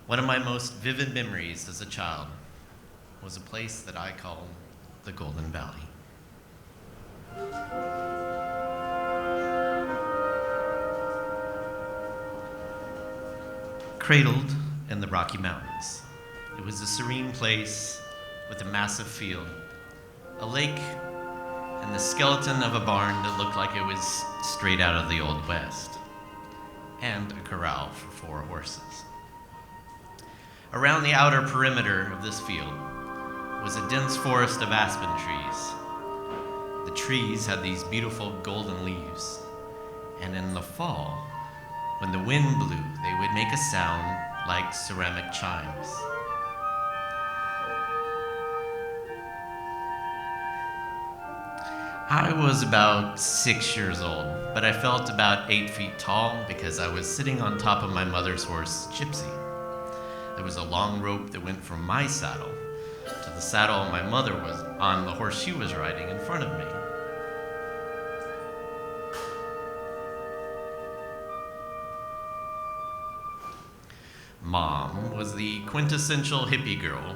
One of my most vivid memories as a child was a place that I called the Golden Valley. Cradled in the Rocky Mountains, it was a serene place with a massive field, a lake, and the skeleton of a barn that looked like it was straight out of the Old West, and a corral for 4 horses. Around the outer perimeter of this field was a dense forest of aspen trees. The trees had these beautiful golden leaves, and in the fall, when the wind blew, they would make a sound like ceramic chimes. I was about 6 years old, but I felt about 8 feet tall because I was sitting on top of my mother's horse, Gypsy. There was a long rope that went from my saddle to the saddle my mother was on the horse she was riding in front of me. Mom was the quintessential hippie girl,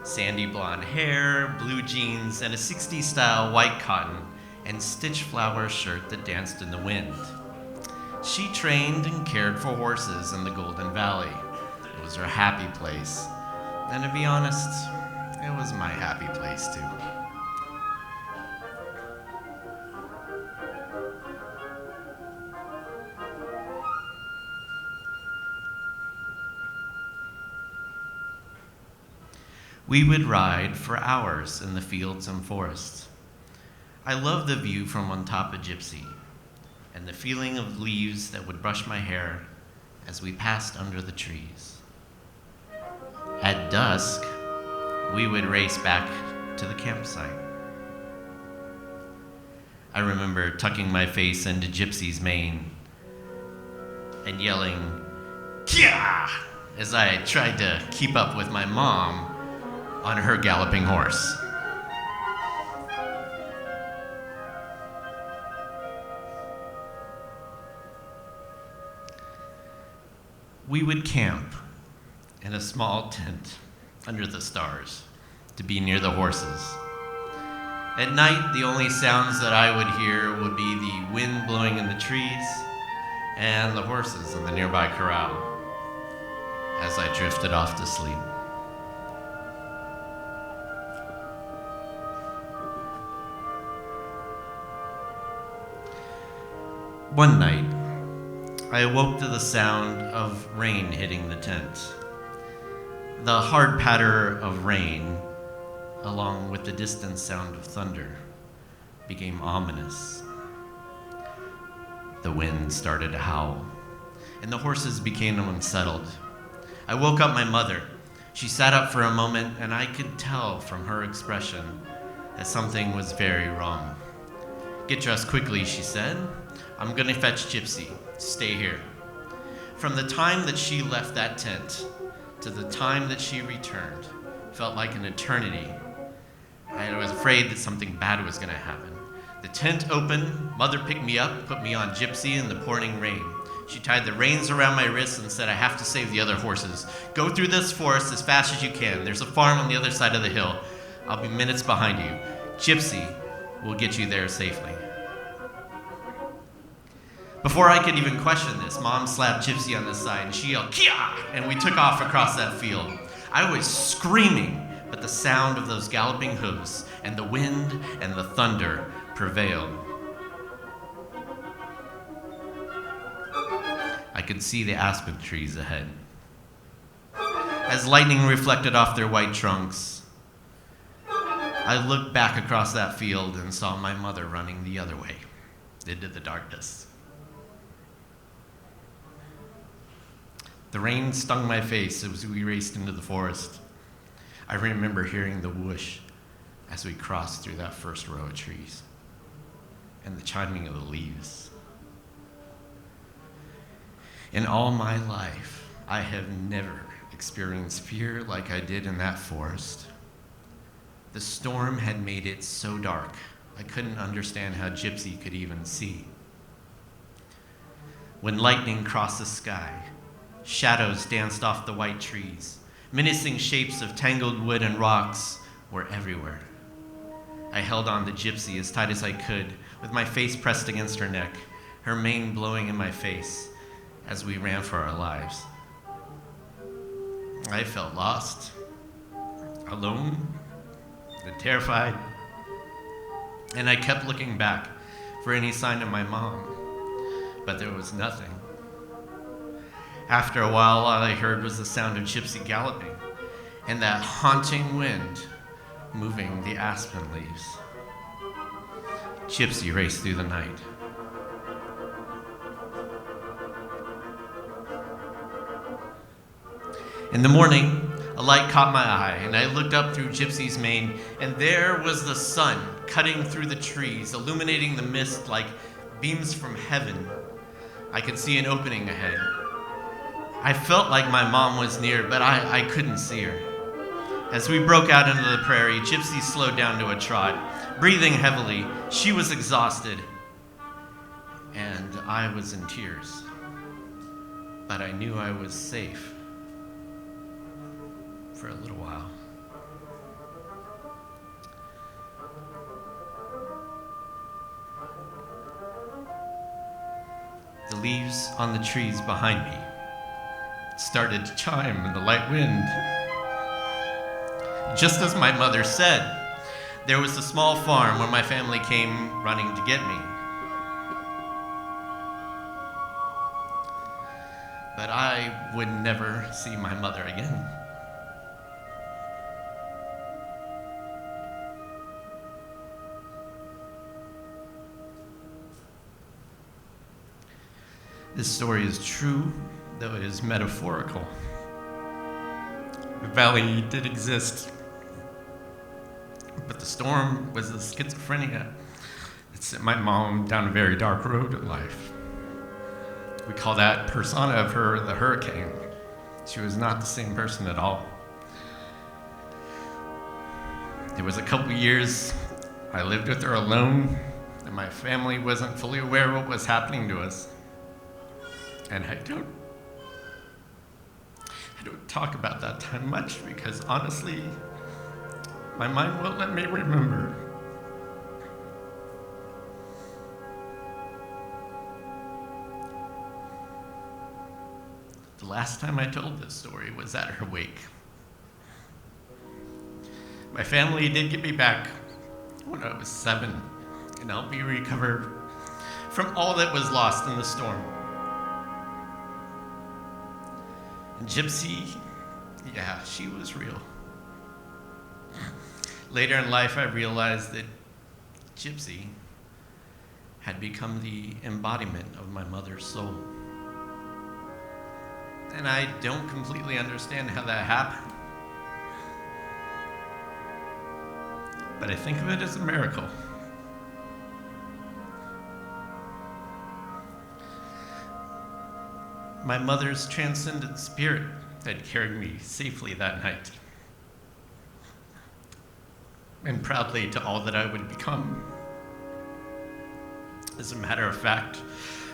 sandy blonde hair, blue jeans, and a 60s style white cotton and stitch flower shirt that danced in the wind. She trained and cared for horses in the Golden Valley. It was her happy place. And to be honest, it was my happy place too. We would ride for hours in the fields and forests. I loved the view from on top of Gypsy and the feeling of leaves that would brush my hair as we passed under the trees. At dusk, we would race back to the campsite. I remember tucking my face into Gypsy's mane and yelling, "Kia!" as I tried to keep up with my mom on her galloping horse. We would camp in a small tent under the stars to be near the horses. At night, the only sounds that I would hear would be the wind blowing in the trees and the horses in the nearby corral as I drifted off to sleep. One night, I awoke to the sound of rain hitting the tent. The hard patter of rain, along with the distant sound of thunder, became ominous. The wind started to howl, and the horses became unsettled. I woke up my mother. She sat up for a moment, and I could tell from her expression that something was very wrong. "Get dressed quickly," she said. "I'm gonna fetch Gypsy. Stay here." From the time that she left that tent to the time that she returned felt like an eternity. I was afraid that something bad was gonna happen. The tent opened, Mother picked me up, put me on Gypsy in the pouring rain. She tied the reins around my wrists and said, "I have to save the other horses. Go through this forest as fast as you can. There's a farm on the other side of the hill. I'll be minutes behind you. Gypsy will get you there safely." Before I could even question this, Mom slapped Gypsy on the side and she yelled, "Kia!" and we took off across that field. I was screaming, but the sound of those galloping hooves and the wind and the thunder prevailed. I could see the aspen trees ahead. As lightning reflected off their white trunks, I looked back across that field and saw my mother running the other way, into the darkness. The rain stung my face as we raced into the forest. I remember hearing the whoosh as we crossed through that first row of trees and the chiming of the leaves. In all my life, I have never experienced fear like I did in that forest. The storm had made it so dark, I couldn't understand how Gypsy could even see. When lightning crossed the sky, Shadows danced off the white trees. Menacing shapes of tangled wood and rocks were everywhere. I held on to Gypsy as tight as I could, with my face pressed against her neck, her mane blowing in my face as we ran for our lives. I felt lost, alone, and terrified, and I kept looking back for any sign of my mom, but there was nothing. After a while, all I heard was the sound of Gypsy galloping and that haunting wind moving the aspen leaves. Gypsy raced through the night. In the morning, a light caught my eye, and I looked up through Gypsy's mane, and there was the sun cutting through the trees, illuminating the mist like beams from heaven. I could see an opening ahead. I felt like my mom was near, but I couldn't see her. As we broke out into the prairie, Gypsy slowed down to a trot, breathing heavily. She was exhausted, and I was in tears. But I knew I was safe for a little while. The leaves on the trees behind me started to chime in the light wind. Just as my mother said, there was a small farm where my family came running to get me. But I would never see my mother again. This story is true, though it is metaphorical. The valley did exist, but the storm was the schizophrenia that sent my mom down a very dark road in life. We call that persona of her the hurricane. She was not the same person at all. There was a couple years I lived with her alone, and my family wasn't fully aware of what was happening to us. And I don't talk about that time much because honestly, my mind won't let me remember. The last time I told this story was at her wake. My family did get me back when I was 7 and helped me recover from all that was lost in the storm. And Gypsy, yeah, she was real. Later in life, I realized that Gypsy had become the embodiment of my mother's soul. And I don't completely understand how that happened. But I think of it as a miracle. My mother's transcendent spirit had carried me safely that night, and proudly to all that I would become. As a matter of fact,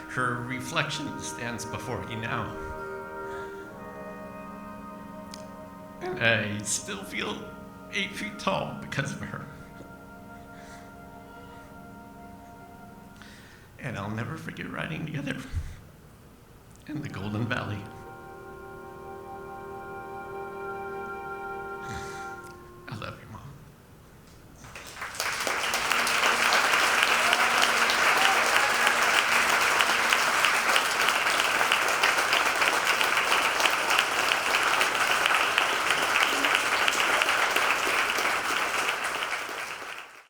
her reflection stands before me now. And I still feel 8 feet tall because of her. And I'll never forget riding together in the Golden Valley.